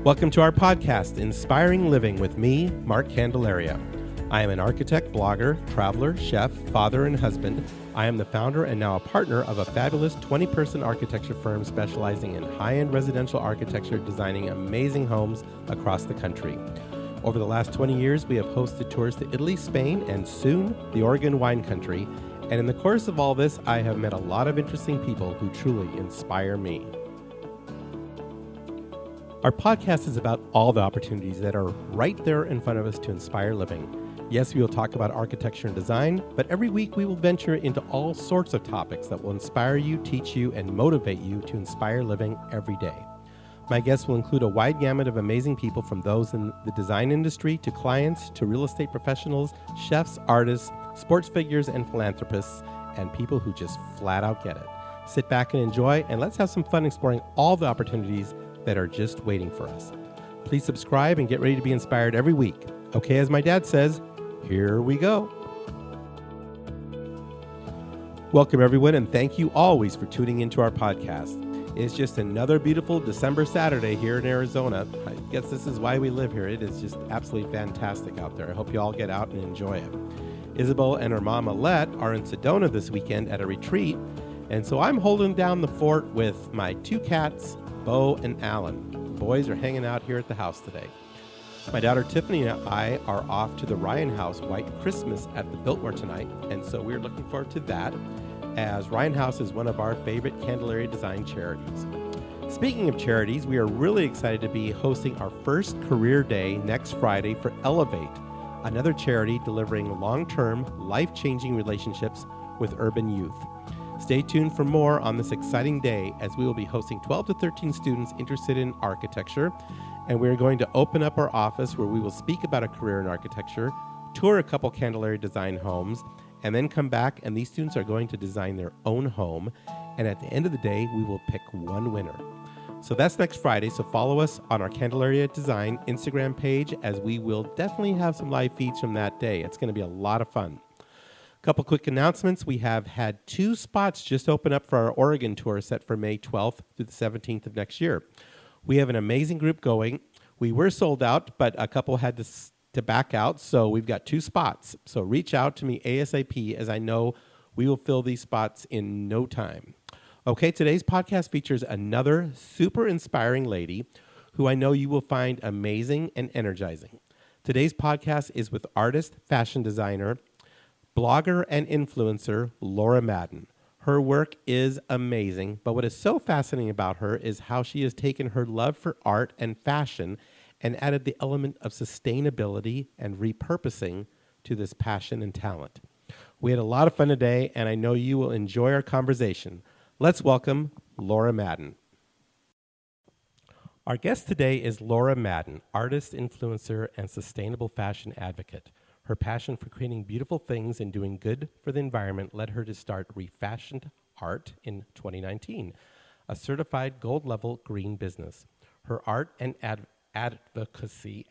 Welcome to our podcast, Inspiring Living, with me, Mark Candelaria. I am an architect, blogger, traveler, chef, father, and husband. I am the founder and now a partner of a fabulous 20-person architecture firm specializing in high-end residential architecture, designing amazing homes across the country. Over the last 20 years, we have hosted tours to Italy, Spain, and soon the Oregon wine country. And in the course of all this, I have met a lot of interesting people who truly inspire me. Our podcast is about all the opportunities that are right there in front of us to inspire living. Yes, we will talk about architecture and design, but every week we will venture into all sorts of topics that will inspire you, teach you, and motivate you to inspire living every day. My guests will include a wide gamut of amazing people, from those in the design industry to clients to real estate professionals, chefs, artists, sports figures, and philanthropists, and people who just flat out get it. Sit back and enjoy, and let's have some fun exploring all the opportunities that are just waiting for us. Please subscribe and get ready to be inspired every week. Okay, as my dad says, here we go. Welcome, everyone, and thank you always for tuning into our podcast. It's just another beautiful December Saturday here in Arizona. I guess this is why we live here. It is just absolutely fantastic out there. I hope you all get out and enjoy it. Isabel and her mom, Alette, are in Sedona this weekend at a retreat, and so I'm holding down the fort with my two cats, Bo and Alan. The boys are hanging out here at the house today. My daughter Tiffany and I are off to the Ryan House White Christmas at the Biltmore tonight, and so we're looking forward to that, as Ryan House is one of our favorite Candelaria design charities. Speaking of charities, we are really excited to be hosting our first career day next Friday for Elevate, another charity delivering long-term, life-changing relationships with urban youth. Stay tuned for more on this exciting day, as we will be hosting 12 to 13 students interested in architecture, and we're going to open up our office where we will speak about a career in architecture, tour a couple Candelaria design homes, and then come back, and these students are going to design their own home, and at the end of the day, we will pick one winner. So that's next Friday, so follow us on our Candelaria Design Instagram page, as we will definitely have some live feeds from that day. It's going to be a lot of fun. Couple quick announcements. We have had 2 spots just open up for our Oregon tour, set for May 12th through the 17th of next year. We have an amazing group going. We were sold out, but a couple had to back out, so we've got 2 spots. So reach out to me ASAP, as I know we will fill these spots in no time. Okay, today's podcast features another super inspiring lady who I know you will find amazing and energizing. Today's podcast is with artist, fashion designer, blogger, and influencer Laura Madden. Her work is amazing, but what is so fascinating about her is how she has taken her love for art and fashion and added the element of sustainability and repurposing to this passion and talent. We had a lot of fun today, and I know you will enjoy our conversation. Let's welcome Laura Madden. Our guest today is Laura Madden, artist, influencer, and sustainable fashion advocate. Her passion for creating beautiful things and doing good for the environment led her to start Refashioned Art in 2019, a certified gold-level green business. Her art and advocacy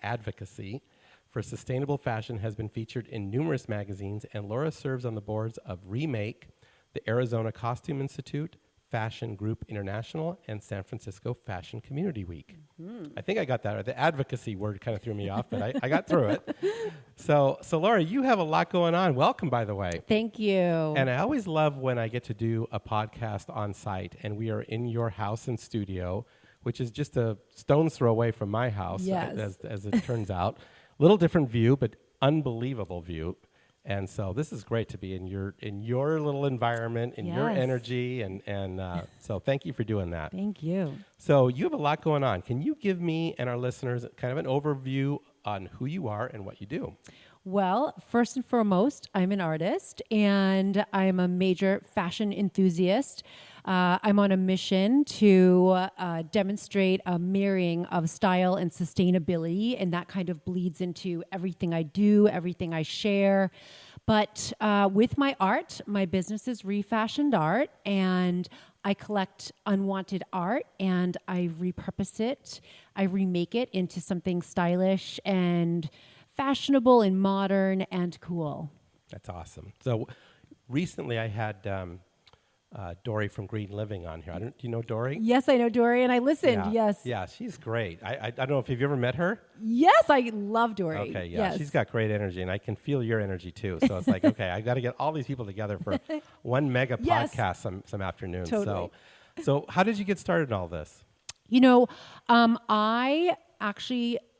for sustainable fashion has been featured in numerous magazines, and Laura serves on the boards of Remake, the Arizona Costume Institute, Fashion Group International, and San Francisco Fashion Community Week. Mm-hmm. I think I got that right. The advocacy word kind of threw me off, but I got through it. So Laura, you have a lot going on. Welcome, by the way. Thank you. And I always love when I get to do a podcast on site, and we are in your house and studio, which is just a stone's throw away from my house, yes. as it turns out. Little different view, but unbelievable view. And so this is great to be in your little environment, in your energy, and so thank you for doing that. Thank you. So you have a lot going on. Can you give me and our listeners kind of an overview on who you are and what you do? Well, first and foremost, I'm an artist, and I'm a major fashion enthusiast. I'm on a mission to demonstrate a marrying of style and sustainability, and that kind of bleeds into everything I do, everything I share. But with my art, my business is Refashioned Art, and I collect unwanted art, and I repurpose it. I remake it into something stylish and fashionable and modern and cool. That's awesome. So recently I had Dory from Green Living on here. Do you know Dory? Yes, I know Dory, and I listened. Yeah. Yes. Yeah, she's great. I don't know if you've ever met her. Yes, I love Dory. Okay, yeah, Yes. she's got great energy, and I can feel your energy too. So it's like, okay, I got to get all these people together for one mega Yes. podcast some afternoon. Totally. So how did you get started in all this?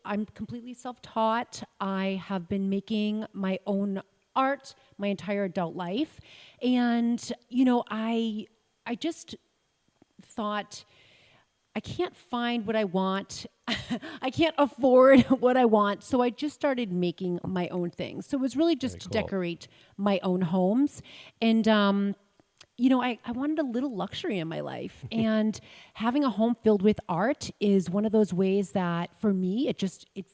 I'm completely self-taught. I have been making my own art my entire adult life. And, I just thought, I can't find what I want. I can't afford what I want. So I just started making my own things. So it was really just to decorate my own homes. And, I wanted a little luxury in my life. And having a home filled with art is one of those ways that, for me, it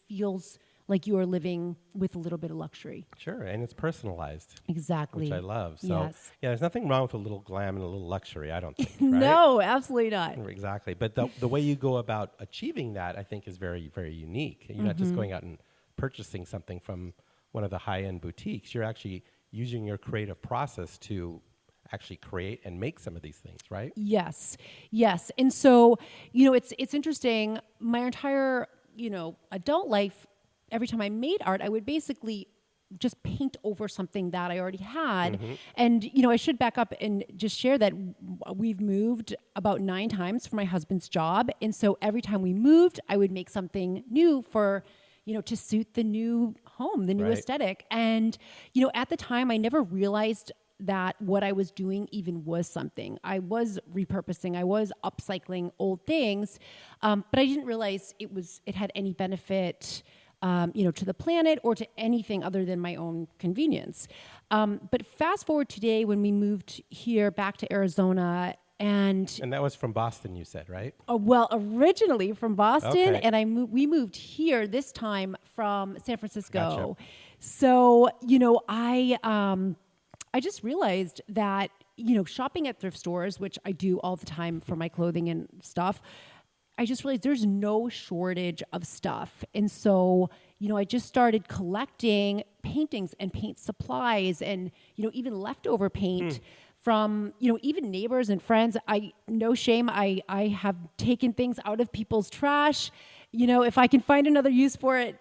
feels like you are living with a little bit of luxury. Sure, and it's personalized. Exactly. Which I love. So, yes. yeah, there's nothing wrong with a little glam and a little luxury, I don't think, right? No, absolutely not. Exactly. But the way you go about achieving that, I think, is very, very unique. You're not just going out and purchasing something from one of the high-end boutiques. You're actually using your creative process to actually create and make some of these things, right? Yes. And so, it's interesting. My entire, adult life, every time I made art, I would basically just paint over something that I already had. And, I should back up and just share that we've moved about 9 times for my husband's job. And so every time we moved, I would make something new for, to suit the new home, the new aesthetic. And, at the time, I never realized that what I was doing even was something. I was repurposing, I was upcycling old things, but I didn't realize it had any benefit, to the planet or to anything other than my own convenience. But fast forward today, when we moved here back to Arizona, and that was from Boston, you said, right? Well, originally from Boston, Okay. and we moved here this time from San Francisco. Gotcha. So, I just realized that, shopping at thrift stores, which I do all the time for my clothing and stuff, I just realized there's no shortage of stuff. And so, I just started collecting paintings and paint supplies and, even leftover paint from, even neighbors and friends. No shame, I have taken things out of people's trash. If I can find another use for it,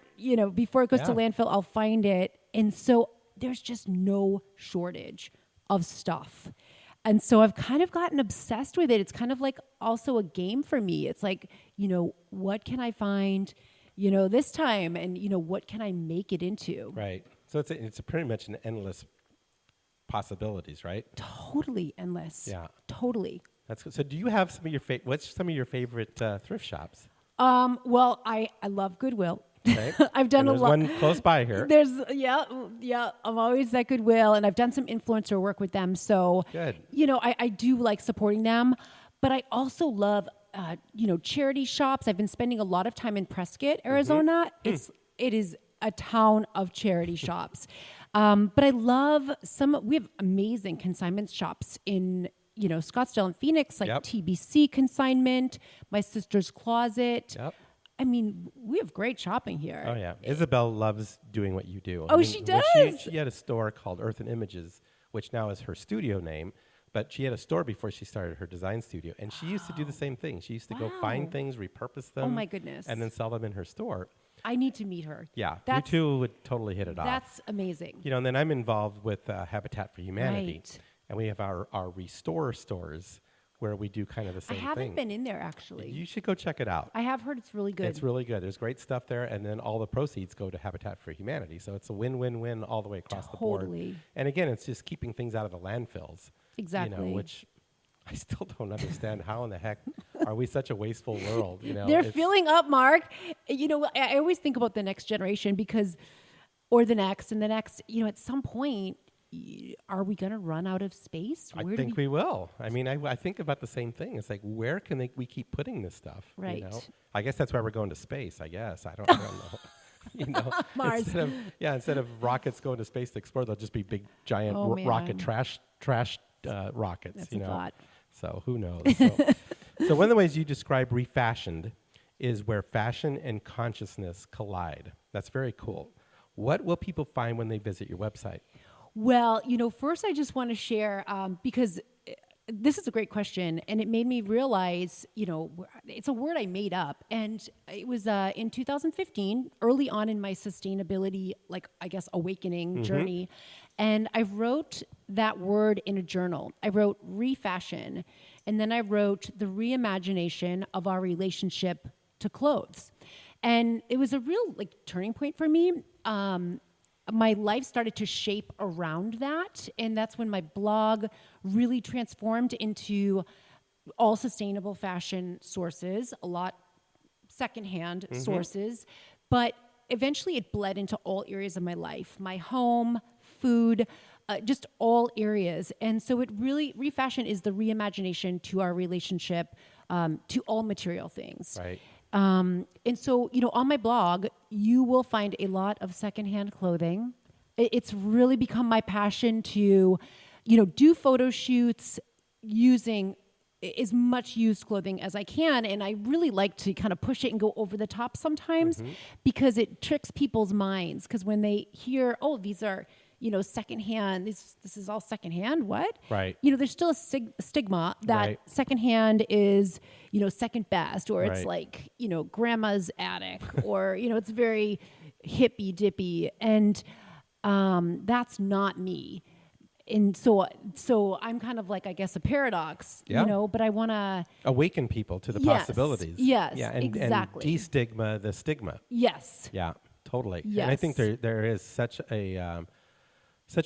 before it goes to landfill, I'll find it. And so there's just no shortage of stuff. And so I've kind of gotten obsessed with it. It's kind of like also a game for me. It's like, what can I find, this time? And, what can I make it into? Right. So it's pretty much an endless possibilities, right? Totally endless. Yeah. Totally. That's good. So do you have what's some of your favorite thrift shops? Well, I love Goodwill. Okay. I've done and a lot. There's one close by here. I'm always at Goodwill, and I've done some influencer work with them. So, Good. I do like supporting them, but I also love, charity shops. I've been spending a lot of time in Prescott, Arizona. It is a town of charity shops. But I love we have amazing consignment shops in, Scottsdale and Phoenix, like TBC Consignment, My Sister's Closet. Yep. I mean, we have great shopping here. Oh, yeah. Isabel loves doing what you do. She does? She had a store called Earth and Images, which now is her studio name. But she had a store before she started her design studio. And she used to do the same thing. She used to go find things, repurpose them. Oh, my goodness. And then sell them in her store. I need to meet her. Yeah. You two would totally hit it off. That's amazing. And then I'm involved with Habitat for Humanity. Right. And we have our restore stores where we do kind of the same thing. I haven't been in there, actually. You should go check it out. I have heard it's really good. It's really good. There's great stuff there, and then all the proceeds go to Habitat for Humanity. So it's a win-win-win all the way across the board. Totally. And again, it's just keeping things out of the landfills. Exactly. Which I still don't understand. How in the heck are we such a wasteful world? They're filling up, Mark. I always think about the next generation or the next and the next. At some point, are we going to run out of space? I think we will. I mean, I think about the same thing. It's like, where can we keep putting this stuff? Right. I guess that's why we're going to space, I guess. I don't know. Mars. Instead of rockets going to space to explore, they'll just be big, giant rocket trash rockets. That's a thought. So who knows? So one of the ways you describe refashioned is where fashion and consciousness collide. That's very cool. What will people find when they visit your website? Well, first I just want to share, because This is a great question, and it made me realize, it's a word I made up, and it was in 2015, early on in my sustainability, awakening journey, and I wrote that word in a journal. I wrote refashion, and then I wrote the reimagination of our relationship to clothes, and it was a real turning point for me. My life started to shape around that. And that's when my blog really transformed into all sustainable fashion sources, a lot secondhand sources. But eventually it bled into all areas of my life, my home, food, just all areas. And so it really, refashion is the reimagination to our relationship to all material things. Right. And so, on my blog, you will find a lot of secondhand clothing. It's really become my passion to, do photo shoots using as much used clothing as I can. And I really like to kind of push it and go over the top sometimes because it tricks people's minds. Because when they hear, oh, these are, secondhand, this is all secondhand, what? Right. There's still a stigma that secondhand is, second best, or it's like, grandma's attic, or, it's very hippy dippy. And that's not me. And so I'm kind of like, I guess, a paradox, but I want to awaken people to the possibilities. Yes, yeah, and exactly. And de-stigma the stigma. Yes. Yeah, totally. Yes. And I think there is such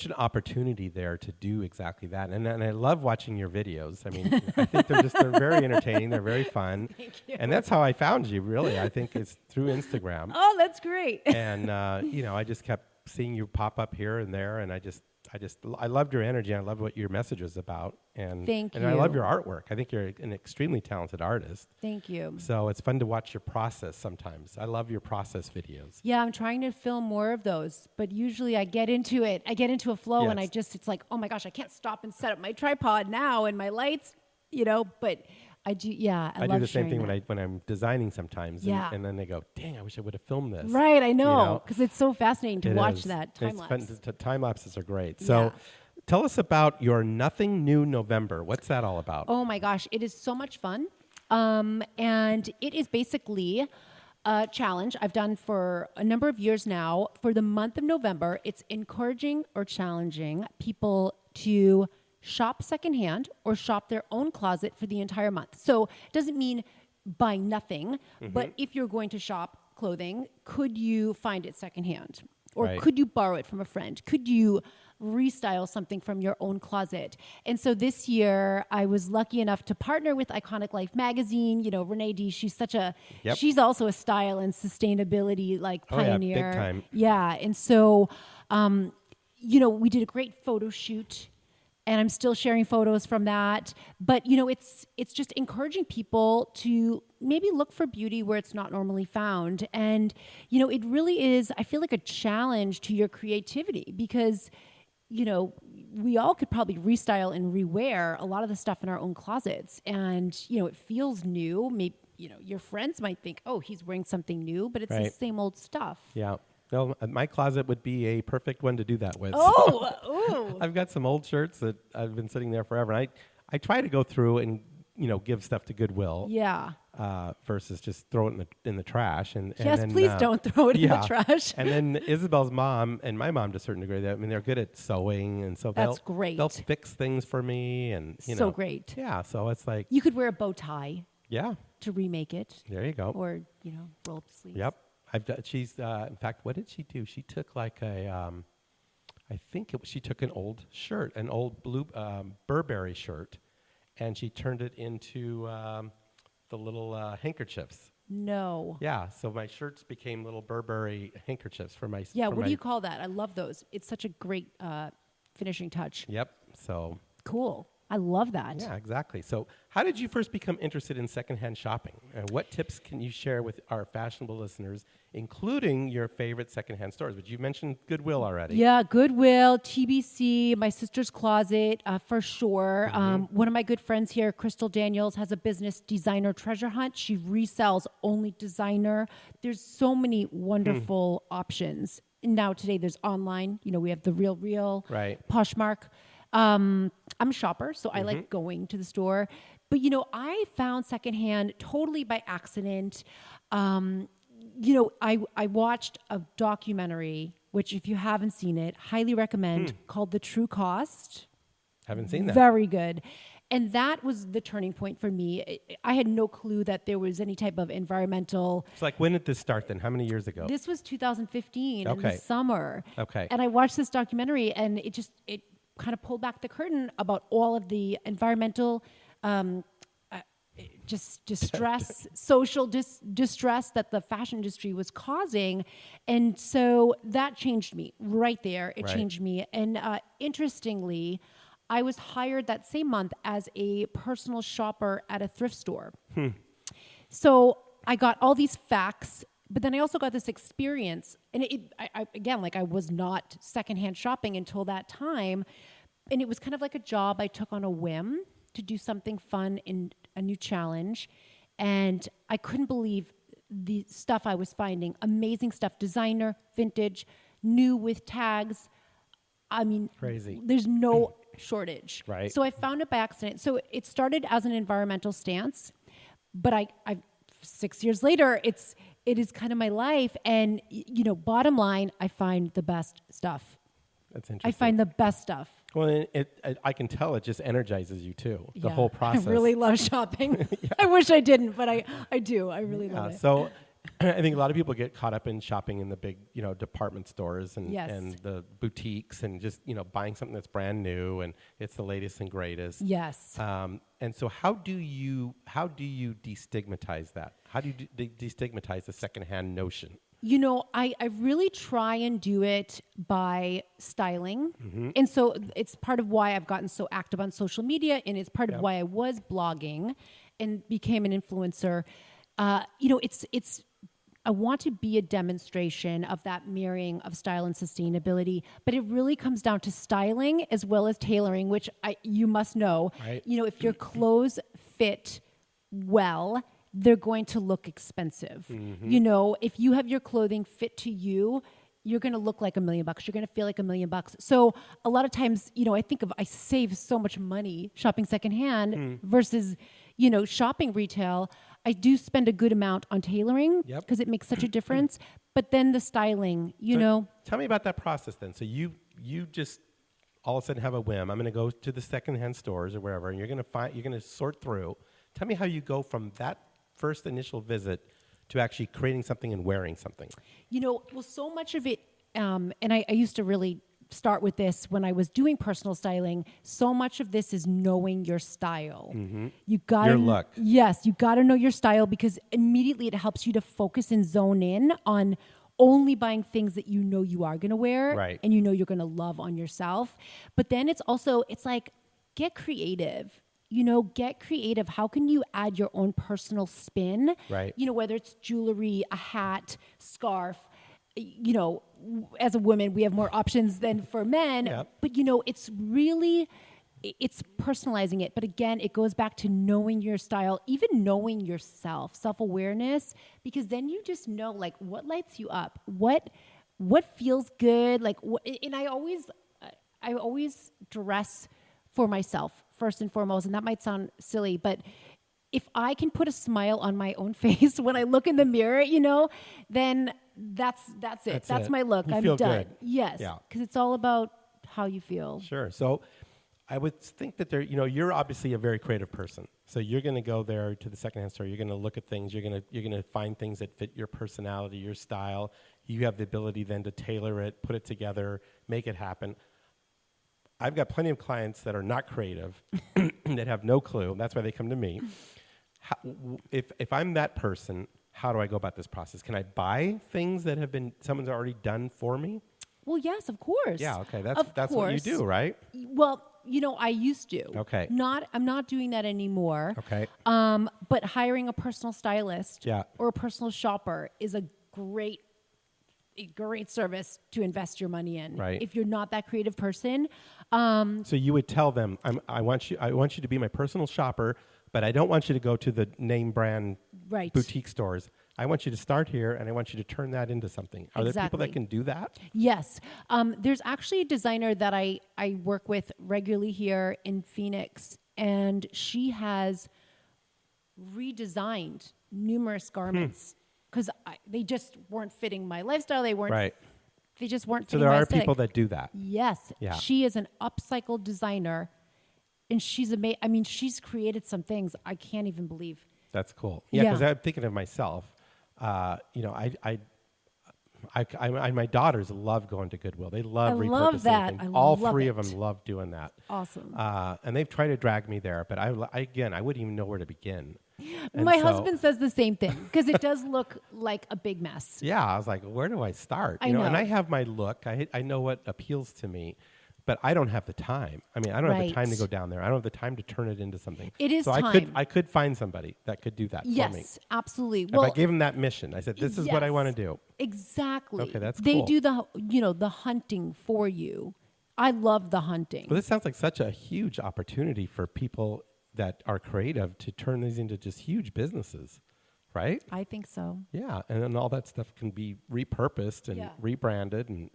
an opportunity there to do exactly that. And I love watching your videos. I mean, I think they're very entertaining. They're very fun. Thank you. And that's how I found you, really. I think it's through Instagram. Oh, that's great. And, I just kept seeing you pop up here and there. And I loved your energy. I love what your message was about. And Thank you. I love your artwork. I think you're an extremely talented artist. Thank you. So it's fun to watch your process sometimes. I love your process videos. Yeah, I'm trying to film more of those, but usually I get into it. I get into a flow and it's like, oh my gosh, I can't stop and set up my tripod now and my lights, but I do, I do the same thing when I'm designing sometimes. Yeah. And then they go, dang, I wish I would have filmed this. Right, I know, because it's so fascinating to watch that time lapse. It's fun. Time lapses are great. So tell us about your Nothing New November. What's that all about? Oh my gosh, it is so much fun. And it is basically a challenge I've done for a number of years now. For the month of November, it's encouraging or challenging people to shop secondhand or shop their own closet for the entire month. So it doesn't mean buy nothing, but if you're going to shop clothing, could you find it secondhand? Or could you borrow it from a friend? Could you restyle something from your own closet? And so this year, I was lucky enough to partner with Iconic Life magazine. Renee D, she's she's also a style and sustainability pioneer. Yeah, big time. Yeah. And so, we did a great photo shoot. And I'm still sharing photos from that. But, it's just encouraging people to maybe look for beauty where it's not normally found. And, it really is, I feel like, a challenge to your creativity because, we all could probably restyle and rewear a lot of the stuff in our own closets. And, it feels new. Maybe, your friends might think, oh, he's wearing something new, but it's the same old stuff. Yeah. No, my closet would be a perfect one to do that with. Oh, ooh. I've got some old shirts that I've been sitting there forever. And I try to go through and, give stuff to Goodwill. Yeah. Versus just throw it in the trash. And then, please don't throw it in the trash. And then Isabel's mom and my mom to a certain degree, they're good at sewing. And so that's great. They'll fix things for me. And, so great. Yeah. So it's like. You could wear a bow tie. Yeah. To remake it. There you go. Or, roll up the sleeves. Yep. She's, in fact, what did she do? She took she took an old shirt, an old blue Burberry shirt, and she turned it into the little handkerchiefs. No. Yeah, so my shirts became little Burberry handkerchiefs for my. Yeah, what do you call that? I love those. It's such a great finishing touch. Yep. So. Cool. I love that. Yeah, exactly. So how did you first become interested in secondhand shopping? And what tips can you share with our fashionable listeners, including your favorite secondhand stores? But you mentioned Goodwill already. Yeah, Goodwill, TBC, my sister's closet, for sure. One of my good friends here, Crystal Daniels, has a business, Designer Treasure Hunt. She resells only designer. There's so many wonderful options. And now today there's online. We have The Real, right. Poshmark. I'm a shopper, so I like going to the store. But, I found secondhand totally by accident. I watched a documentary, which if you haven't seen it, highly recommend, called The True Cost. Haven't seen that. Very good. And that was the turning point for me. I had no clue that there was any type of environmental. It's like, when did this start then? How many years ago? This was 2015 in the summer. Okay. And I watched this documentary, and it kind of pulled back the curtain about all of the environmental just distress, social distress that the fashion industry was causing. And so that changed me right there. It changed me. And interestingly, I was hired that same month as a personal shopper at a thrift store. So I got all these facts, but then I also got this experience. And I was not secondhand shopping until that time. And it was kind of like a job I took on a whim to do something fun in a new challenge. And I couldn't believe the stuff I was finding. Amazing stuff, designer, vintage, new with tags. I mean, crazy. There's no shortage. Right. So I found it by accident. So it started as an environmental stance, but I 6 years later, it is kind of my life. And, bottom line, I find the best stuff. That's interesting. I find the best stuff. Well, I can tell it just energizes you too, the whole process. I really love shopping. I wish I didn't, but I do. I really love it. So I think a lot of people get caught up in shopping in the big, department stores and the boutiques and just, buying something that's brand new and it's the latest and greatest. Yes. And so how do you destigmatize that? How do you destigmatize the secondhand notion? I really try and do it by styling. And so it's part of why I've gotten so active on social media, and it's part of why I was blogging and became an influencer. I want to be a demonstration of that marrying of style and sustainability, but it really comes down to styling as well as tailoring, which you must know. Right. If your clothes fit well, they're going to look expensive. If you have your clothing fit to you, you're going to look like $1 million. You're going to feel like $1 million. So a lot of times, I save so much money shopping secondhand versus, shopping retail. I do spend a good amount on tailoring because it makes such a difference. But then the styling, Tell me about that process then. So you just all of a sudden have a whim. I'm going to go to the secondhand stores or wherever, and you're going to sort through. Tell me how you go from that first initial visit to actually creating something and wearing something. So much of it, and I used to really start with this when I was doing personal styling. So much of this is knowing your style. You got your look. Yes, you got to know your style because immediately it helps you to focus and zone in on only buying things that you are going to wear and you're going to love on yourself. But then it's like, get creative. Get creative. How can you add your own personal spin? Right. Whether it's jewelry, a hat, scarf. As a woman, we have more options than for men. But, it's personalizing it. But again, it goes back to knowing your style, even knowing yourself, self-awareness, because then you just know, like, what lights you up, what feels good. And I always dress for myself first and foremost, and that might sound silly, but if I can put a smile on my own face when I look in the mirror, then that's it. That's my look. I'm done. Good. Yes, because it's all about how you feel. Sure. So I would think that you're obviously a very creative person. So you're going to go there to the secondhand store. You're going to look at things. You're going to find things that fit your personality, your style. You have the ability then to tailor it, put it together, make it happen. I've got plenty of clients that are not creative, that have no clue. That's why they come to me. If I'm that person, how do I go about this process? Can I buy things that someone's already done for me? Well, yes, of course. Yeah, okay. That's what you do, right? Well, I used to. Okay. I'm not doing that anymore. Okay. But hiring a personal stylist or a personal shopper is a great service to invest your money in. Right. If you're not that creative person. So you would tell them, I want you to be my personal shopper, but I don't want you to go to the name brand boutique stores. I want you to start here, and I want you to turn that into something. Are there people that can do that? Yes. There's actually a designer that I work with regularly here in Phoenix, and she has redesigned numerous garments because they just weren't fitting my lifestyle. They weren't. Right. They just weren't. So fitting there my are aesthetic. people that do that. Yes. Yeah. She is an upcycle designer, and she's amazing. I mean, she's created some things I can't even believe. That's cool. Yeah, because I'm thinking of myself. You know, my daughters love going to Goodwill. They love repurposing. Love that. Things. I All love three it. of them love doing that. Awesome. And they've tried to drag me there, but I wouldn't even know where to begin. And My husband says the same thing because it does look like a big mess. Yeah, I was like, where do I start? I know. And I have my look. I know what appeals to me, but I don't have the time. I mean, I don't have the time to go down there. I don't have the time to turn it into something. It is so time. I could find somebody that could do that for me. Yes, absolutely. If I gave them that mission, I said, this is what I want to do. Exactly. Okay, that's They cool. do the hunting for you. I love the hunting. Well, this sounds like such a huge opportunity for people that are creative to turn these into just huge businesses, right? I think so. Yeah, and then all that stuff can be repurposed and rebranded. And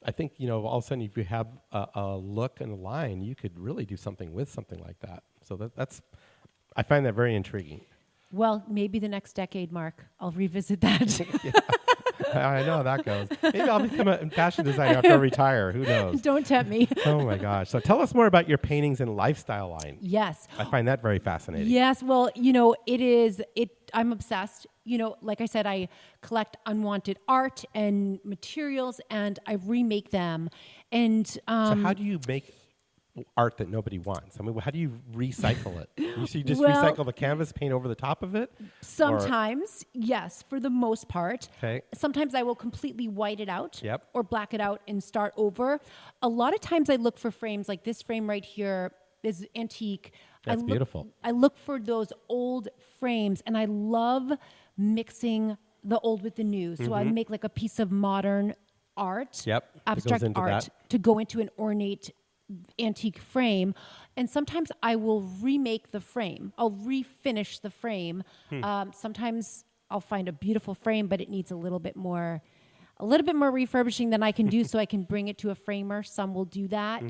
I think, all of a sudden, if you have a look and a line, you could really do something with something like that. So that's I find that very intriguing. Well, maybe the next decade, Mark, I'll revisit that. I know how that goes. Maybe I'll become a fashion designer after I retire. Who knows? Don't tempt me. Oh, my gosh. So tell us more about your paintings and lifestyle line. Yes. I find that very fascinating. Yes. Well, I'm obsessed. Like I said, I collect unwanted art and materials and I remake them. And so how do you make art that nobody wants? I mean, how do you recycle it? So you just recycle the canvas, paint over the top of it? Sometimes, yes, for the most part. Okay. Sometimes I will completely white it out Yep. or black it out and start over. A lot of times I look for frames like this frame right here is antique. That's beautiful. I look for those old frames and I love mixing the old with the new. So I make like a piece of modern art, abstract art, to go into an ornate antique frame. And sometimes I will remake the frame. I'll refinish the frame. Sometimes I'll find a beautiful frame, but it needs a little bit more refurbishing than I can do, so I can bring it to a framer. Some will do that.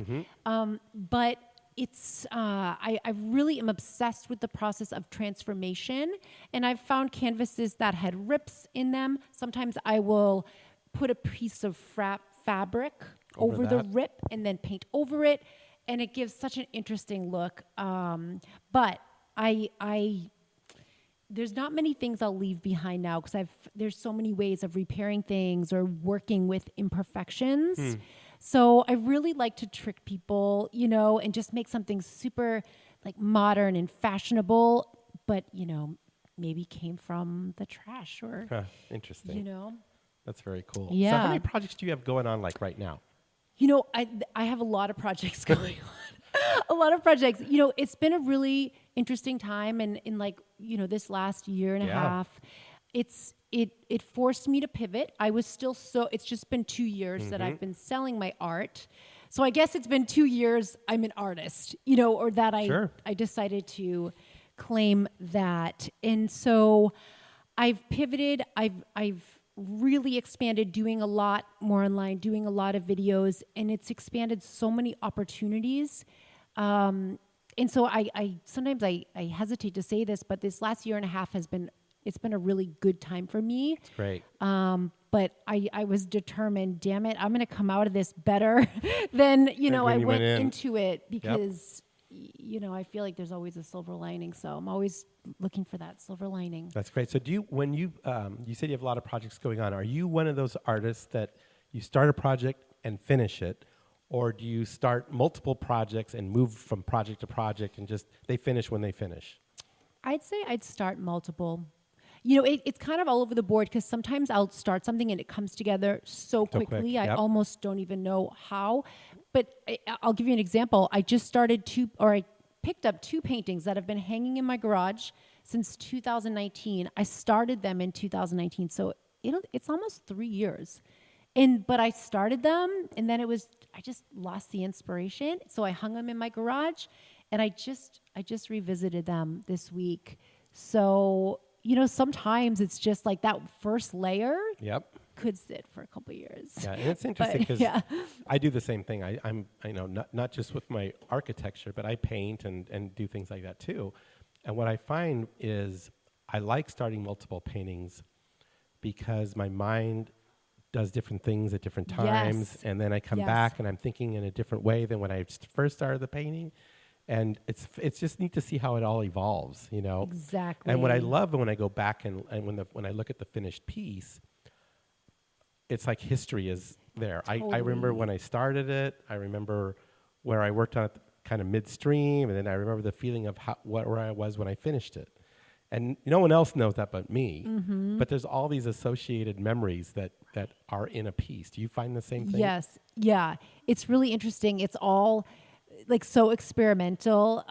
But it's I really am obsessed with the process of transformation, and I've found canvases that had rips in them. Sometimes I will put a piece of fabric over the rip and then paint over it, and it gives such an interesting look. But there's not many things I'll leave behind now because there's so many ways of repairing things or working with imperfections. So I really like to trick people, and just make something super like modern and fashionable, but maybe came from the trash or interesting. That's very cool. Yeah. So how many projects do you have going on like right now? I have a lot of projects going on. A lot of projects. It's been a really interesting time, and in this last year and a half, it forced me to pivot. I was still it's just been 2 years that I've been selling my art. So I guess it's been 2 years I'm an artist, or that I decided to claim that. And so I've pivoted. I've really expanded, doing a lot more online, doing a lot of videos, and it's expanded so many opportunities. And so I sometimes I hesitate to say this, but this last year and a half it's been a really good time for me. It's great. But I was determined, damn it, I'm going to come out of this better than, I went into it because, I feel like there's always a silver lining. So I'm always looking for that silver lining. That's great. So when you said you have a lot of projects going on, are you one of those artists that you start a project and finish it? Or do you start multiple projects and move from project to project and just they finish when they finish? I'd say I'd start multiple. It's kind of all over the board because sometimes I'll start something and it comes together so quickly. I almost don't even know how. But I'll give you an example. I just I picked up 2 paintings that have been hanging in my garage since 2019. I started them in 2019, so it's almost 3 years. But I started them, and then I just lost the inspiration. So I hung them in my garage, and I just revisited them this week. So sometimes it's just like that first layer Yep. could sit for a couple of years. Yeah, and it's interesting because I do the same thing. Not just with my architecture, but I paint and do things like that too. And what I find is I like starting multiple paintings because my mind does different things at different times, and then I come back and I'm thinking in a different way than when I first started the painting. And it's just neat to see how it all evolves, Exactly. And what I love when I go back and when I look at the finished piece, it's like history is there. Totally. I remember when I started it. I remember where I worked on it kind of midstream, and then I remember the feeling of where I was when I finished it. And no one else knows that but me. Mm-hmm. But there's all these associated memories that are in a piece. Do you find the same thing? Yes. Yeah. It's really interesting. It's all like so experimental.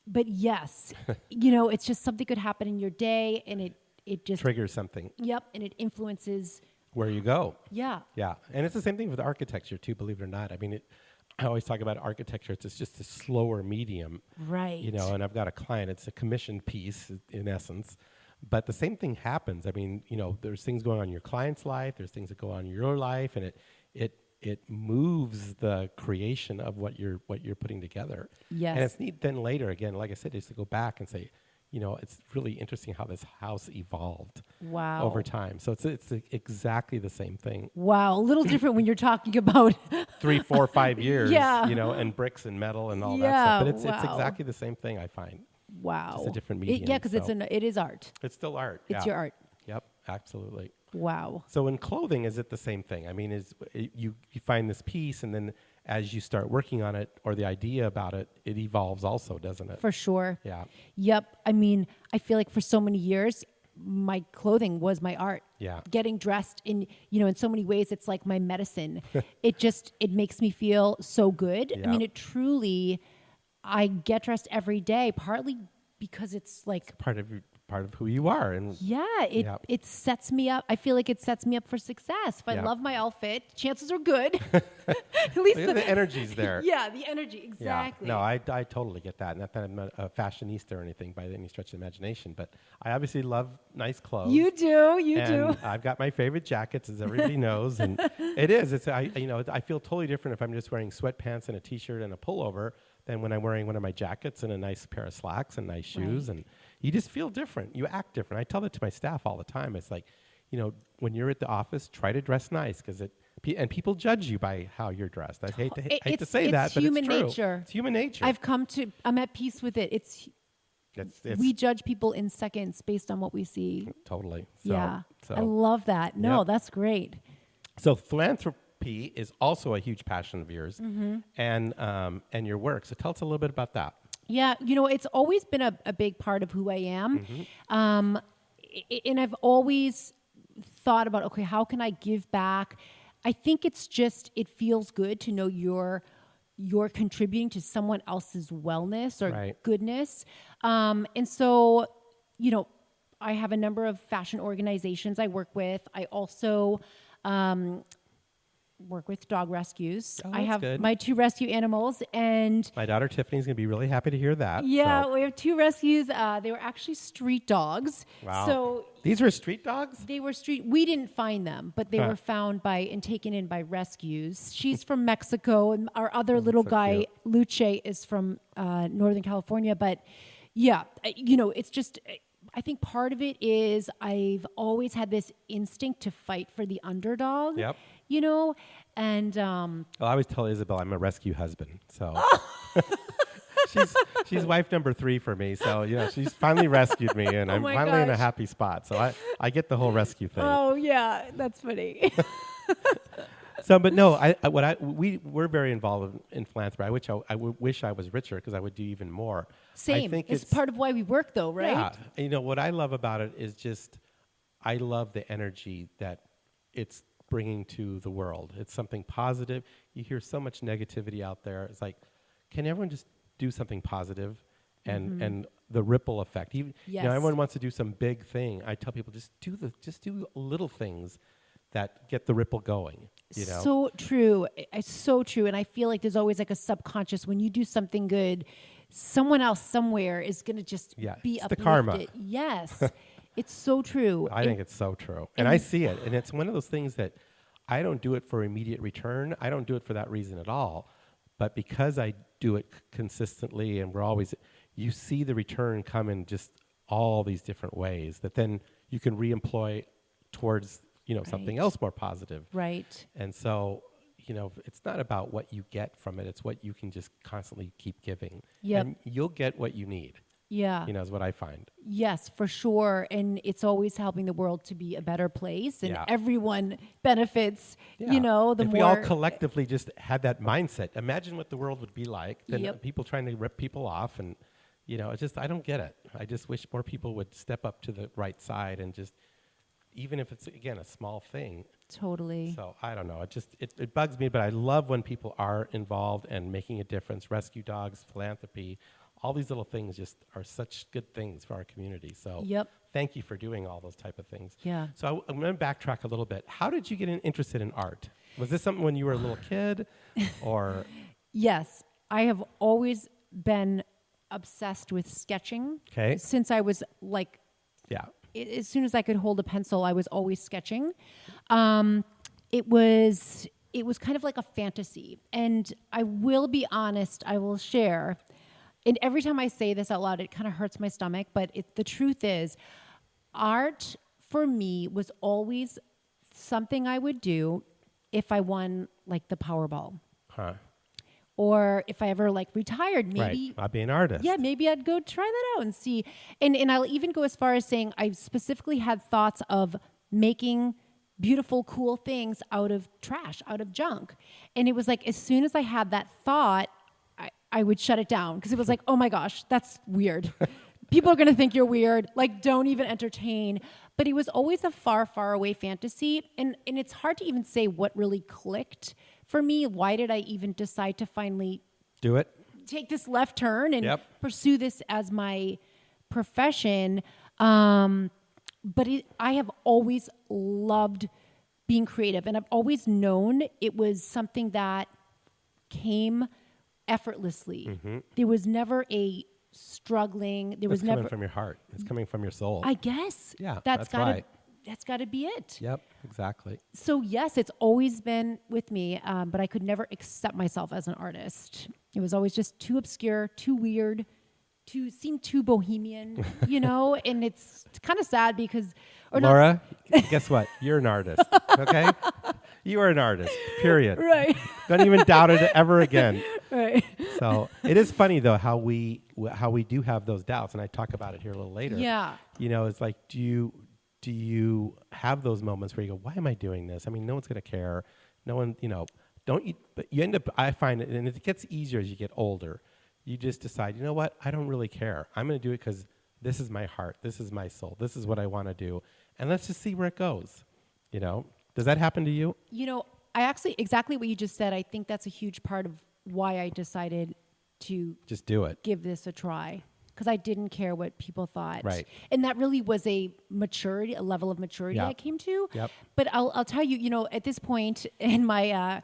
But yes, it's just something could happen in your day and it just triggers something. Yep. And it influences where you go. Yeah. Yeah. And it's the same thing with architecture too, believe it or not. I mean, I always talk about architecture. It's just a slower medium. Right. And I've got a client. It's a commissioned piece in essence. But the same thing happens. I mean, there's things going on in your client's life. There's things that go on in your life. And it moves the creation of what you're putting together. Yes. And it's neat then later, again, like I said, is to go back and say, it's really interesting how this house evolved over time. So it's exactly the same thing. Wow. A little different when you're talking about 3, 4, 5 years, Yeah. And bricks and metal and all that stuff. But it's exactly the same thing, I find. Wow. Just a different medium. Because it is art. It's still art. It's your art. Yep, absolutely. Wow. So in clothing, is it the same thing? I mean, you find this piece, and then as you start working on it, or the idea about it, it evolves also, doesn't it? For sure. Yeah. Yep. I mean, I feel like for so many years, my clothing was my art. Yeah. Getting dressed in so many ways, it's like my medicine. It makes me feel so good. Yeah. I mean, I get dressed every day, partly because it's like part of who you are. And it sets me up. I feel like it sets me up for success. If I love my outfit, chances are good. At least the energy's there. Yeah, the energy, exactly. Yeah. No, I totally get that. Not that I'm a fashionista or anything by any stretch of the imagination, but I obviously love nice clothes. You do. I've got my favorite jackets, as everybody knows, and it is. I feel totally different if I'm just wearing sweatpants and a t-shirt and a pullover than when I'm wearing one of my jackets and a nice pair of slacks and nice shoes. Right. And you just feel different. You act different. I tell that to my staff all the time. It's like, when you're at the office, try to dress nice and people judge you by how you're dressed. I hate to say that, but it's true. Nature. It's human nature. I'm at peace with it. We judge people in seconds based on what we see. Totally. So I love that. No, that's great. So philanthropy is also a huge passion of yours, and your work. So tell us a little bit about that. Yeah, it's always been a big part of who I am, and I've always thought about, okay, how can I give back? I think it feels good to know you're contributing to someone else's wellness or goodness, and so I have a number of fashion organizations I work with. I also work with dog rescues. I have my 2 rescue animals, and my daughter Tiffany's going to be really happy to hear that. Yeah, so we have 2 rescues. They were actually street dogs. Wow. So these were street dogs? They were street. We didn't find them, but they were found and taken in by rescues. She's from Mexico, and our other little guy, cute. Luce, is from Northern California. But yeah, it's just, I think part of it is I've always had this instinct to fight for the underdog. Yep. And well, I always tell Isabel I'm a rescue husband, so she's wife number 3 for me. So she's finally rescued me, and I'm finally in a happy spot. So I get the whole rescue thing. Oh yeah, that's funny. So, but no, we're very involved in philanthropy. I wish I was richer because I would do even more. Same. I think it's part of why we work, though, right? Yeah. What I love about it is I love the energy that it's bringing to the world. It's something positive. You hear so much negativity out there. It's like, can everyone just do something positive? And the ripple effect. Everyone wants to do some big thing. I tell people just do little things that get the ripple going. So true. It's so true. And I feel like there's always like a subconscious when you do something good, someone else somewhere is going to just be it's uplifted. the karma. Yes. It's so true. I think it's so true. And I see it. And it's one of those things that I don't do it for immediate return. I don't do it for that reason at all. But because I do it consistently and you see the return come in just all these different ways that then you can reemploy towards, something else more positive. Right. And so, it's not about what you get from it. It's what you can just constantly keep giving. Yep. And you'll get what you need. Yeah. Is what I find. Yes, for sure. And it's always helping the world to be a better place, and Yeah. everyone benefits, the if more. If we all collectively just had that mindset, imagine what the world would be like. Then people trying to rip people off and, it's just, I don't get it. I just wish more people would step up to the right side and just, even if it's, again, a small thing. Totally. So I don't know. It bugs me, but I love when people are involved and making a difference. Rescue dogs, philanthropy, all these little things just are such good things for our community. So thank you for doing all those type of things. Yeah. So I'm going to backtrack a little bit. How did you get interested in art? Was this something when you were a little kid or? Yes. I have always been obsessed with sketching. Okay. Since I was as soon as I could hold a pencil, I was always sketching. It was kind of like a fantasy. And I will be honest, I will share. And every time I say this out loud, it kind of hurts my stomach. But the truth is, art for me was always something I would do if I won like the Powerball. Huh. Or if I ever retired, maybe. Right. I'll be an artist. Yeah, maybe I'd go try that out and see. And I'll even go as far as saying I specifically had thoughts of making beautiful, cool things out of trash, out of junk. And it was as soon as I had that thought, I would shut it down because it was oh my gosh, that's weird. People are going to think you're weird. Don't even entertain. But it was always a far, far away fantasy. And it's hard to even say what really clicked for me. Why did I even decide to finally do it? Take this left turn and pursue this as my profession. But I have always loved being creative. And I've always known it was something that came effortlessly. Mm-hmm. There was never a struggling. It's coming from your heart. It's coming from your soul. I guess. Yeah, that's got to be it. Yep, exactly. So yes, it's always been with me, but I could never accept myself as an artist. It was always just too obscure, too weird, seemed too bohemian, and it's kind of sad because... Laura, guess what? You're an artist, okay? You are an artist, period. Right. Don't even doubt it ever again. Right. So it is funny, though, how we do have those doubts, and I talk about it here a little later. Yeah. It's like, do you have those moments where you go, why am I doing this? I mean, no one's going to care. No one, but you end up, I find it, and it gets easier as you get older. You just decide, you know what? I don't really care. I'm going to do it because this is my heart. This is my soul. This is what I want to do. And let's just see where it goes. Does that happen to you? I actually, exactly what you just said, I think that's a huge part of why I decided to just do it, give this a try. Because I didn't care what people thought. Right. And that really was a level of maturity I came to. Yep. But I'll tell you, at this point in my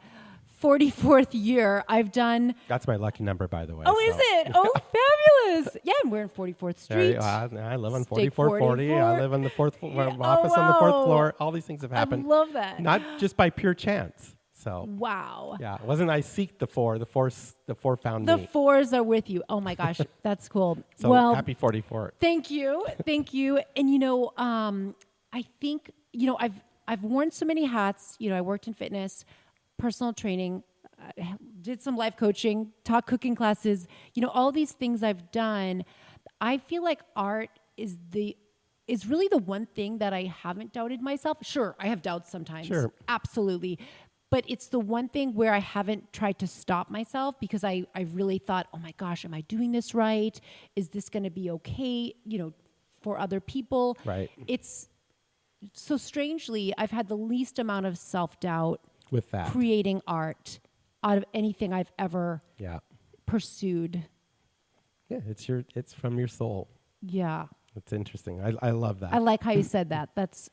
44th year, I've done... That's my lucky number, by the way. Oh, so. Is it? Oh, fabulous. Yeah, and we're in 44th Street. I live on 4440. I live on the fourth floor, office on the fourth floor. All these things have happened. I love that. Not just by pure chance. So wow. Yeah, it wasn't I seek the four found me. The fours are with you. Oh my gosh, that's cool. So well, happy 44th. Thank you. And I think I've worn so many hats. I worked in fitness, personal training, did some life coaching, taught cooking classes. All these things I've done. I feel like art is really the one thing that I haven't doubted myself. Sure, I have doubts sometimes. Sure, absolutely. But it's the one thing where I haven't tried to stop myself because I really thought, oh my gosh, am I doing this right? Is this going to be okay, for other people? Right. It's so strangely, I've had the least amount of self-doubt with that creating art out of anything I've ever pursued. Yeah, it's from your soul. Yeah. It's interesting. I love that. I like how you said that. That's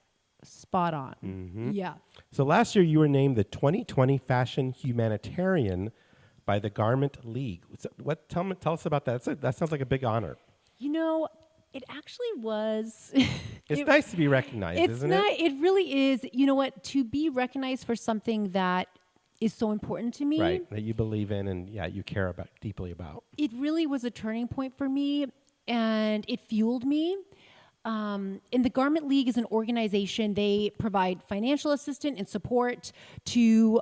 spot on. Mm-hmm. Yeah. So last year you were named the 2020 Fashion Humanitarian by the Garment League. Tell us about that. That sounds like a big honor. It actually was. It's nice to be recognized, isn't it? It really is. You know what? To be recognized for something that is so important to me. Right, that you believe in and you care deeply about. It really was a turning point for me, and it fueled me. And the Garment League is an organization. They provide financial assistance and support to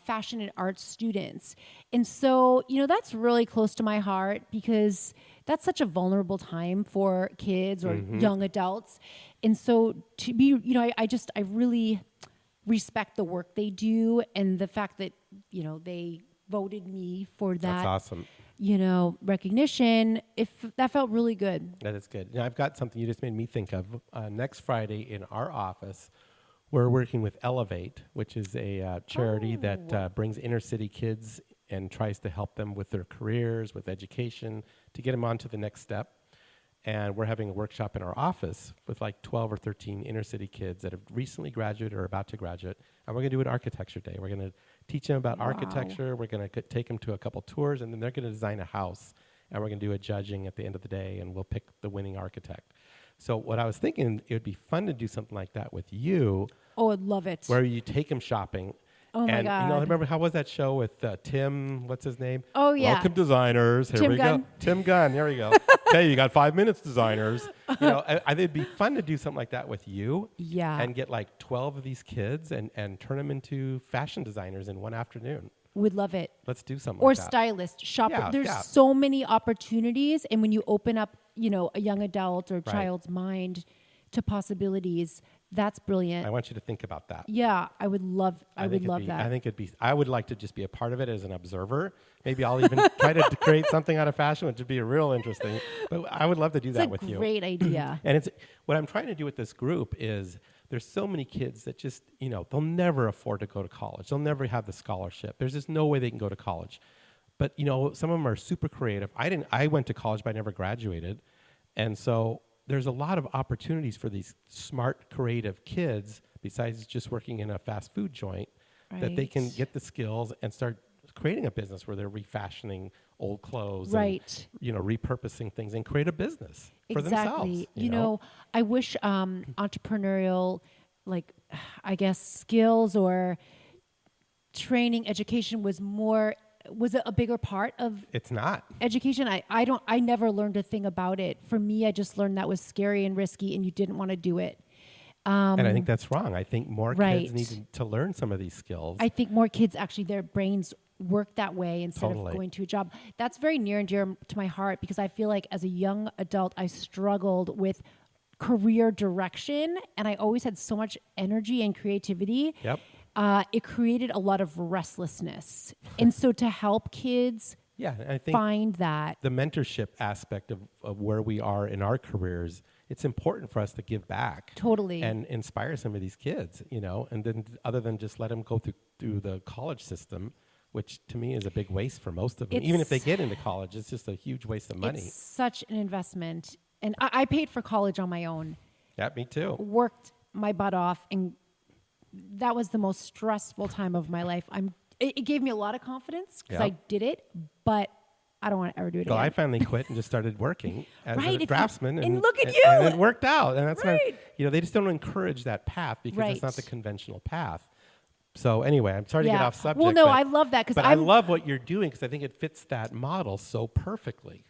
fashion and arts students. And so, that's really close to my heart because that's such a vulnerable time for kids or young adults. And so to be, I really respect the work they do and the fact that, they voted me for that. That's awesome. Recognition. That felt really good. That is good. Now, I've got something you just made me think of. Next Friday in our office, we're working with Elevate, which is a charity that brings inner city kids and tries to help them with their careers, with education, to get them on to the next step. And we're having a workshop in our office with like 12 or 13 inner city kids that have recently graduated or about to graduate. And we're going to do an architecture day. We're going to teach them about architecture. We're going to take them to a couple tours, and then they're going to design a house. And we're going to do a judging at the end of the day, and we'll pick the winning architect. So what I was thinking, it would be fun to do something like that with you. Oh, I'd love it. Where you take them shopping. Oh, my God. Remember, how was that show with Tim, what's his name? Oh, yeah. Welcome, designers. Here we go. Tim Gunn. Here we go. Okay, you got 5 minutes, designers. I think it'd be fun to do something like that with you. Yeah. And get like 12 of these kids and turn them into fashion designers in one afternoon. Would love it. Let's do something or like that. Or stylist, shopper. Yeah, There's so many opportunities. And when you open up, a young adult or child's mind to possibilities, that's brilliant. I want you to think about that. Yeah, I would love that. I would like to just be a part of it as an observer. Maybe I'll even try to create something out of fashion, which would be real interesting. But I would love to do that with you. It's a great idea. And what I'm trying to do with this group is there's so many kids that just, they'll never afford to go to college. They'll never have the scholarship. There's just no way they can go to college. But, some of them are super creative. I went to college, but I never graduated. And so there's a lot of opportunities for these smart, creative kids, besides just working in a fast food joint, that they can get the skills and start creating a business where they're refashioning old clothes and, repurposing things and create a business for themselves. I wish entrepreneurial, skills or training, education was a bigger part of it's not education. I never learned a thing about it. For me, I just learned that was scary and risky and you didn't want to do it. And I think that's wrong. I think more kids need to learn some of these skills. I think more kids actually, their brains work that way instead of going to a job. That's very near and dear to my heart because I feel like as a young adult, I struggled with career direction and I always had so much energy and creativity. Yep. It created a lot of restlessness. And so to help kids I think find that. The mentorship aspect of where we are in our careers, it's important for us to give back. Totally. And inspire some of these kids, and then other than just let them go through the college system, which to me is a big waste for most of them. Even if they get into college, it's just a huge waste of money. It's such an investment. And I paid for college on my own. Yeah, me too. Worked my butt off and that was the most stressful time of my life. It gave me a lot of confidence because I did it, but I don't want to ever do it again. I finally quit and just started working as a draftsman. And look at you! And it worked out. And that's they just don't encourage that path because it's not the conventional path. So anyway, I'm sorry to get off subject. Well, no, I love that. But I love what you're doing because I think it fits that model so perfectly,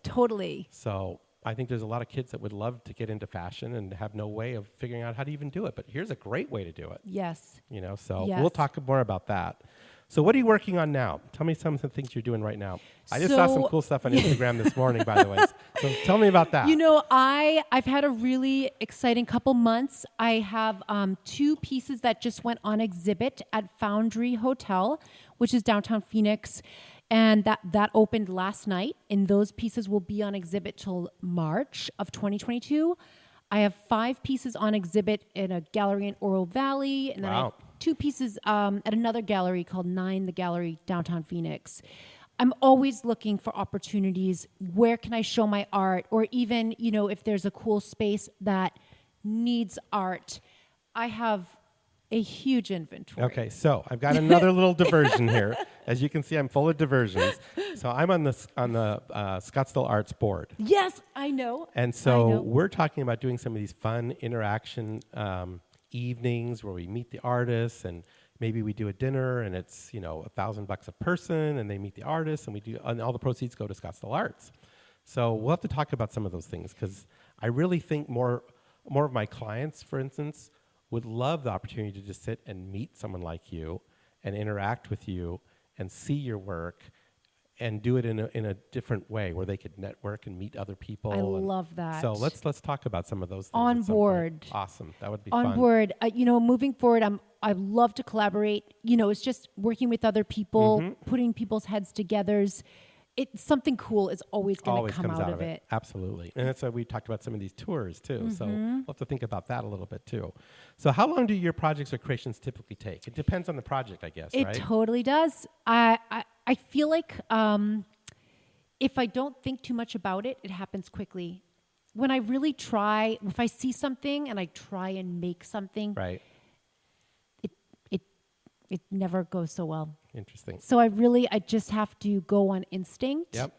Totally. So I think there's a lot of kids that would love to get into fashion and have no way of figuring out how to even do it. But here's a great way to do it. Yes. We'll talk more about that. So what are you working on now? Tell me some of the things you're doing right now. I just saw some cool stuff on Instagram this morning, by the way. So tell me about that. I've had a really exciting couple months. I have 2 pieces that just went on exhibit at Foundry Hotel, which is downtown Phoenix. And that opened last night. And those pieces will be on exhibit till March of 2022. I have 5 pieces on exhibit in a gallery in Oro Valley. And then I have 2 pieces at another gallery called 9 The Gallery, downtown Phoenix. I'm always looking for opportunities. Where can I show my art? Or even, if there's a cool space that needs art. I have a huge inventory. Okay, so I've got another little diversion here. As you can see, I'm full of diversions. So I'm on the Scottsdale Arts board. Yes, I know. And so we're talking about doing some of these fun interaction evenings where we meet the artists, and maybe we do a dinner, and it's $1,000 a person, and they meet the artists, and all the proceeds go to Scottsdale Arts. So we'll have to talk about some of those things, because I really think more of my clients, for instance, would love the opportunity to just sit and meet someone like you and interact with you and see your work and do it in a different way where they could network and meet other people. I love that. So let's talk about some of those things. On board. Awesome. That would be fun. On board. Moving forward, I love to collaborate. It's just working with other people, putting people's heads together. It's something cool is always going to come out of it. Absolutely. And that's why we talked about some of these tours too. So we'll have to think about that a little bit too. So how long do your projects or creations typically take? It depends on the project, I guess, right? It totally does. I feel like if I don't think too much about it, it happens quickly. When I really try, if I see something and I try and make something, right, it never goes so well. Interesting. So I just have to go on instinct. Yep.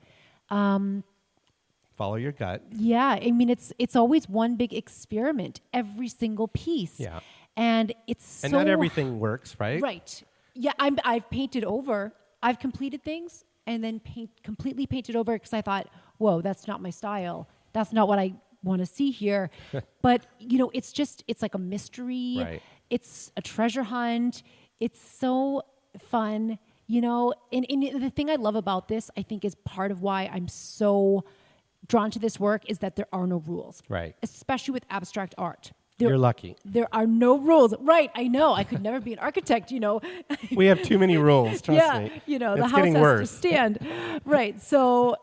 Follow your gut. Yeah, I mean it's always one big experiment, every single piece. Yeah. And it's and not everything works, right? Right. Yeah, I've painted over. I've completed things and then completely painted over because I thought, whoa, that's not my style. That's not what I want to see here. But it's like a mystery. Right. It's a treasure hunt. It's so fun, and the thing I love about this, I think, is part of why I'm so drawn to this work is that there are no rules. Right. Especially with abstract art. You're lucky. There are no rules. Right. I know. I could never be an architect, We have too many rules, trust me. The house has to stand. Right. So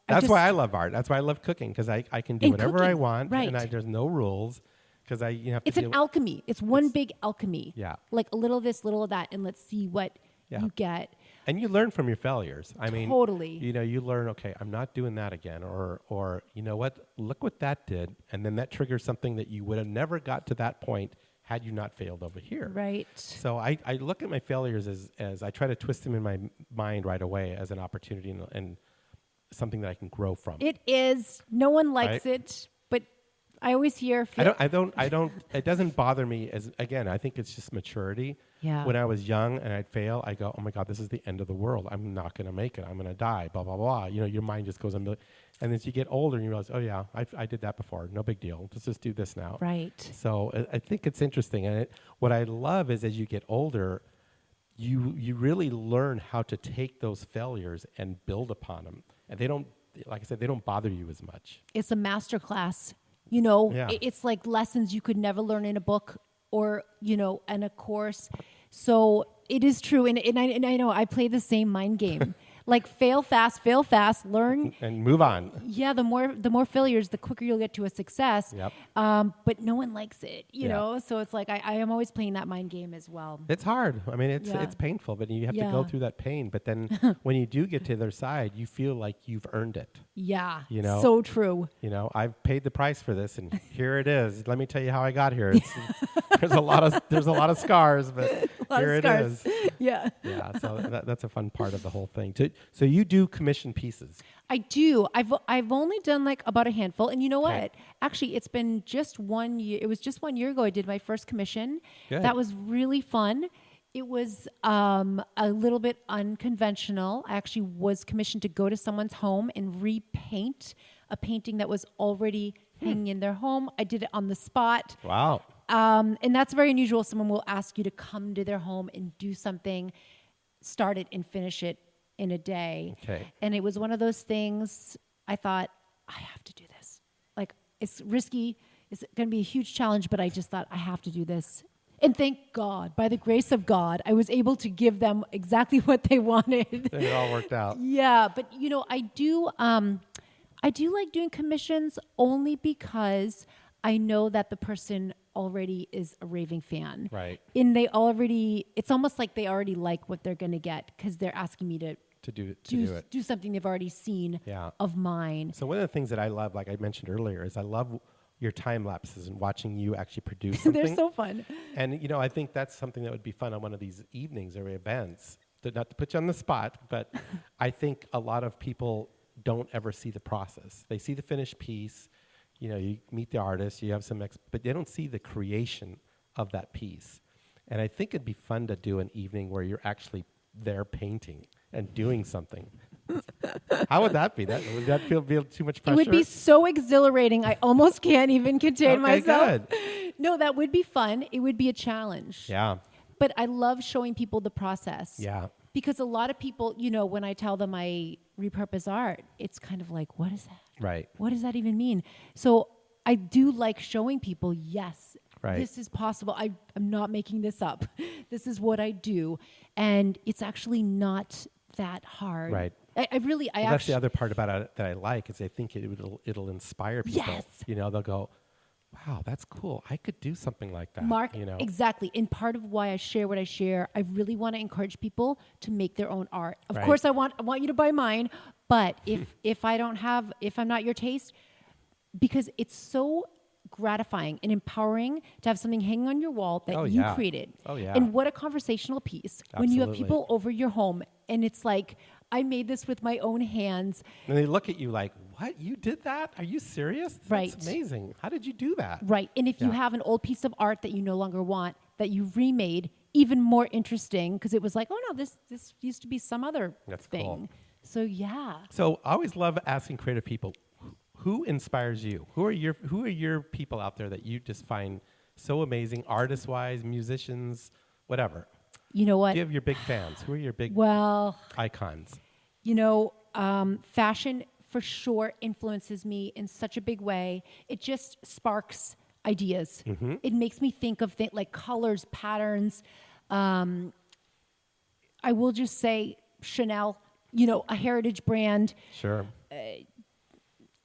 that's why I love art. That's why I love cooking, because I can do whatever I want. Right. And there's no rules. Because it's an alchemy. It's one big alchemy. Yeah. Like a little of this, little of that, and let's see what you get. And you learn from your failures. I mean, totally. You learn, okay, I'm not doing that again, or you know what? Look what that did, and then that triggers something that you would have never got to that point had you not failed over here. Right. So I look at my failures as I try to twist them in my mind right away as an opportunity and something that I can grow from. It is. No one likes it. I always hear. I don't. It doesn't bother me I think it's just maturity. Yeah. When I was young and I'd fail, I go, oh my God, this is the end of the world. I'm not going to make it. I'm going to die. Blah blah blah. Your mind just goes and as you get older, you realize, oh yeah, I did that before. No big deal. Let's just do this now. Right. So I think it's interesting, and what I love is as you get older, you really learn how to take those failures and build upon them, and they don't, like I said, they don't bother you as much. It's a master class. It's like lessons you could never learn in a book or, in a course. So it is true. And I know I play the same mind game. Like fail fast, learn. And move on. Yeah, the more failures, the quicker you'll get to a success. Yep. But no one likes it, you know? So it's like I am always playing that mind game as well. It's hard. I mean, it's painful, but you have to go through that pain. But then when you do get to the other side, you feel like you've earned it. Yeah, so true. I've paid the price for this, and here it is. Let me tell you how I got here. There's a lot of scars, but here it is. Yeah. Yeah. So that's a fun part of the whole thing. So you do commission pieces. I do. I've only done like about a handful, and you know what? Actually, it's been just 1 year. It was just 1 year ago I did my first commission. Good. That was really fun. It was a little bit unconventional. I actually was commissioned to go to someone's home and repaint a painting that was already hanging in their home. I did it on the spot. Wow. And that's very unusual. Someone will ask you to come to their home and do something, start it and finish it in a day. Okay. And it was one of those things I thought, I have to do this. Like, it's risky. It's going to be a huge challenge, but I just thought, I have to do this. And thank God, by the grace of God, I was able to give them exactly what they wanted. And it all worked out. Yeah, but I do like doing commissions only because I know that the person already is a raving fan. Right. And it's almost like they already like what they're going to get because they're asking me to do something they've already seen of mine. So one of the things that I love, like I mentioned earlier, is I love your time lapses and watching you actually produce something. They're so fun. And I think that's something that would be fun on one of these evenings or events, not to put you on the spot, but I think a lot of people don't ever see the process. They see the finished piece. You meet the artist, you have but they don't see the creation of that piece. And I think it'd be fun to do an evening where you're actually there painting and doing something. How would that be? Would that feel too much pressure? It would be so exhilarating. I almost can't even contain myself. Good. No, that would be fun. It would be a challenge. Yeah. But I love showing people the process. Yeah. Because a lot of people, when I tell them I repurpose art, it's kind of like, what is that? Right. What does that even mean? So I do like showing people, yes, right. This is possible. I'm not making this up. This is what I do. And it's actually not that hard. Right. That's the other part about it that I like is I think it'll inspire people. Yes. They'll go, wow, that's cool. I could do something like that. Mark, exactly. And part of why I share what I share, I really want to encourage people to make their own art. Of course, I want you to buy mine, but if I'm not your taste, because it's so gratifying and empowering to have something hanging on your wall that you created. Oh, yeah. And what a conversational piece. Absolutely. When you have people over your home and it's like, I made this with my own hands. And they look at you like, what? You did that? Are you serious? Right. That's amazing. How did you do that? Right. And if you have an old piece of art that you no longer want, that you remade, even more interesting, because it was like, oh no, this used to be some other thing. Cool. So yeah. So I always love asking creative people, who inspires you? Who are your people out there that you just find so amazing, artist-wise, musicians, whatever? You know what? Do you have your big fans? Who are your big icons? Fashion for sure influences me in such a big way. It just sparks ideas. Mm-hmm. It makes me think of things like colors, patterns. I will just say Chanel, a heritage brand. Sure.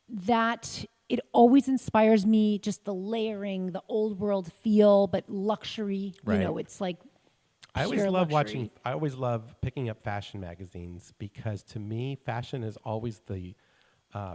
That it always inspires me, just the layering, the old world feel, but luxury. Right. It's like I always love picking up fashion magazines because to me, fashion is always the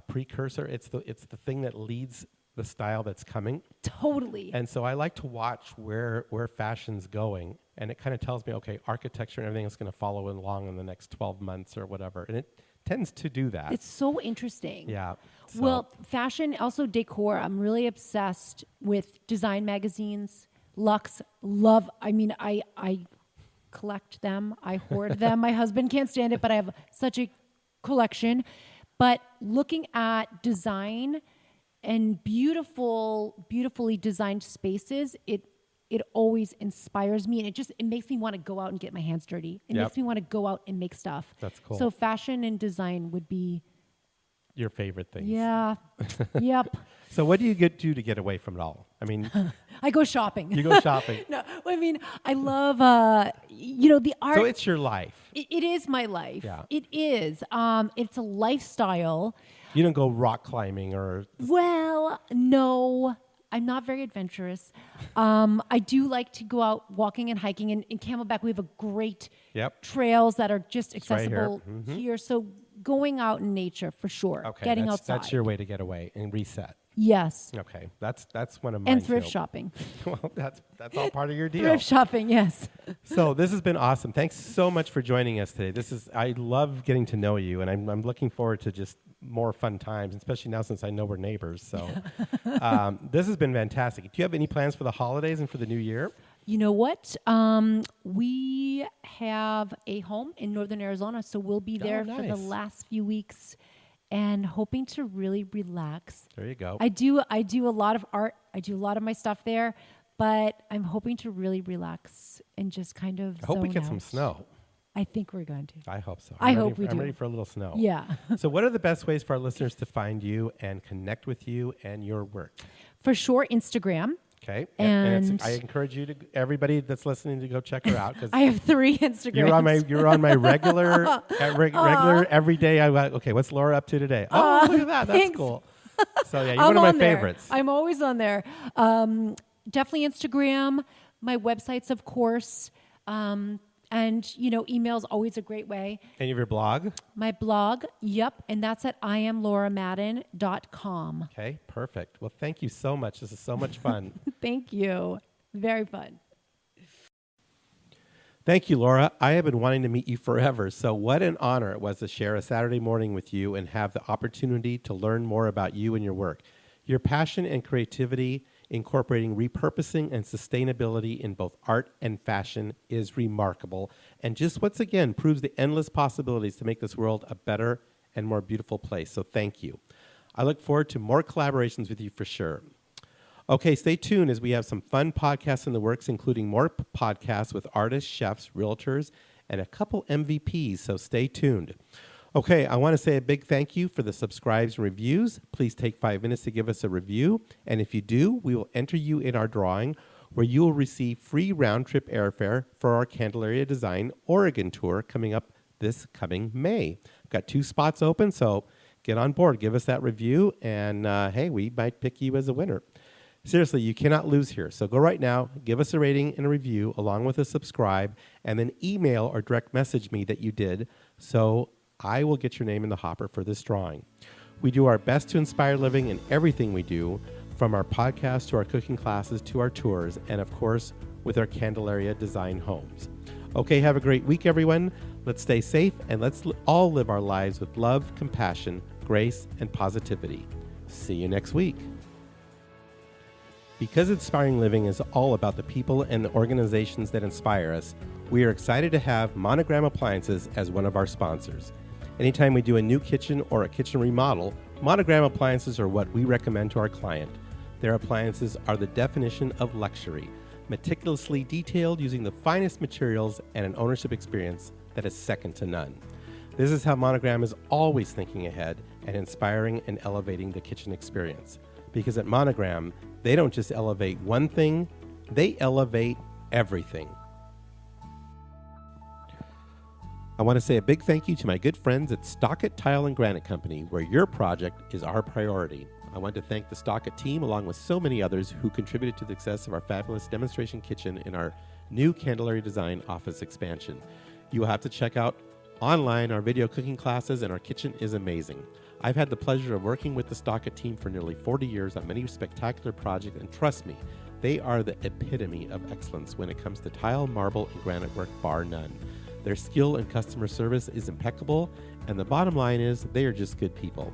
precursor. It's the thing that leads the style that's coming. Totally. And so I like to watch where fashion's going, and it kind of tells me, okay, architecture and everything is going to follow along in the next 12 months or whatever. And it tends to do that. It's so interesting. Yeah. So. Well, fashion, also decor. I'm really obsessed with design magazines. Luxe, love. I collect them. I hoard them. My husband can't stand it, but I have such a collection. But looking at design and beautifully designed spaces, it always inspires me, and it makes me want to go out and get my hands dirty. It makes me want to go out and make stuff. That's cool. So fashion and design would be your favorite things. Yeah. Yep. So what do you do to get away from it all? I mean, I go shopping. You go shopping. No, I love the art. So it's your life. It is my life. Yeah. It is. It's a lifestyle. You don't go rock climbing or... Well, no. I'm not very adventurous. I do like to go out walking and hiking. In Camelback, we have a great trails that are just accessible here. So going out in nature, for sure. Okay, getting outside. That's your way to get away and reset. Yes. Okay, that's one of mine. And thrift shopping. Well, that's all part of your deal. Thrift shopping, yes. So this has been awesome. Thanks so much for joining us today. I love getting to know you, and I'm looking forward to just more fun times, especially now since I know we're neighbors. So this has been fantastic. Do you have any plans for the holidays and for the new year? You know what? We have a home in Northern Arizona, so we'll be there for the last few weeks and hoping to really relax. There you go. I do a lot of art. I do a lot of my stuff there, but I'm hoping to really relax and just kind of I hope we get out. some snow. I think we're going to. I hope so. I hope we do. I'm ready for a little snow. Yeah. So what are the best ways for our listeners to find you and connect with you and your work? For sure, Instagram. Okay. And I encourage everybody that's listening to go check her out. 'Cause I have 3 Instagrams. You're on my regular, regular every day. I went, okay, what's Laura up to today? Oh, look at that. That's thanks. Cool. So yeah, you're one of my favorites. I'm always on there. Definitely Instagram. My websites, of course. And, email's always a great way. And you have your blog? My blog, yep. And that's at IamLauraMadden.com. Okay, perfect. Well, thank you so much. This is so much fun. Thank you. Very fun. Thank you, Laura. I have been wanting to meet you forever, so what an honor it was to share a Saturday morning with you and have the opportunity to learn more about you and your work. Your passion and creativity incorporating repurposing and sustainability in both art and fashion is remarkable, and just once again proves the endless possibilities to make this world a better and more beautiful place, so thank you. I look forward to more collaborations with you for sure. Okay, stay tuned as we have some fun podcasts in the works, including more podcasts with artists, chefs, realtors, and a couple MVPs, so stay tuned. Okay, I want to say a big thank you for the subscribes and reviews. Please take 5 minutes to give us a review, and if you do, we will enter you in our drawing where you will receive free round-trip airfare for our Candelaria Design Oregon tour coming up this coming May. Got 2 spots open, so get on board, give us that review, and hey, we might pick you as a winner. Seriously, you cannot lose here. So go right now, give us a rating and a review along with a subscribe, and then email or direct message me that you did so I will get your name in the hopper for this drawing. We do our best to inspire living in everything we do, from our podcast to our cooking classes to our tours, and of course, with our Candelaria Design homes. Okay, have a great week, everyone. Let's stay safe and let's all live our lives with love, compassion, grace, and positivity. See you next week. Because Inspiring Living is all about the people and the organizations that inspire us, we are excited to have Monogram Appliances as one of our sponsors. Anytime we do a new kitchen or a kitchen remodel, Monogram Appliances are what we recommend to our client. Their appliances are the definition of luxury, meticulously detailed using the finest materials and an ownership experience that is second to none. This is how Monogram is always thinking ahead and inspiring and elevating the kitchen experience. Because at Monogram, they don't just elevate one thing, they elevate everything. I want to say a big thank you to my good friends at Stockett Tile and Granite Company, where your project is our priority. I want to thank the Stockett team, along with so many others who contributed to the success of our fabulous demonstration kitchen in our new Candelaria Design office expansion. You will have to check out online our video cooking classes, and our kitchen is amazing. I've had the pleasure of working with the Stockett team for nearly 40 years on many spectacular projects, and trust me, they are the epitome of excellence when it comes to tile, marble, and granite work, bar none. Their skill and customer service is impeccable, and the bottom line is they are just good people.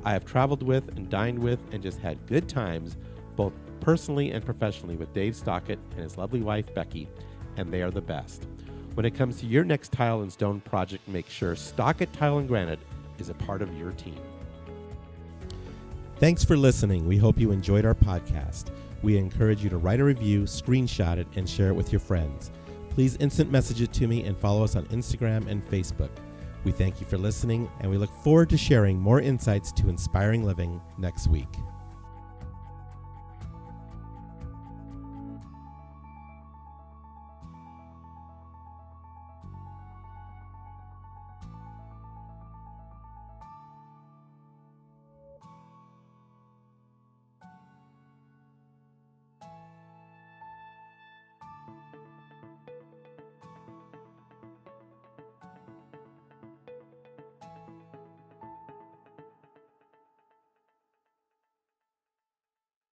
I have traveled with and dined with and just had good times, both personally and professionally, with Dave Stockett and his lovely wife, Becky, and they are the best. When it comes to your next tile and stone project, make sure Stockett Tile and Granite is a part of your team. Thanks for listening. We hope you enjoyed our podcast. We encourage you to write a review, screenshot it, and share it with your friends. Please instant message it to me and follow us on Instagram and Facebook. We thank you for listening, and we look forward to sharing more insights to inspiring living next week.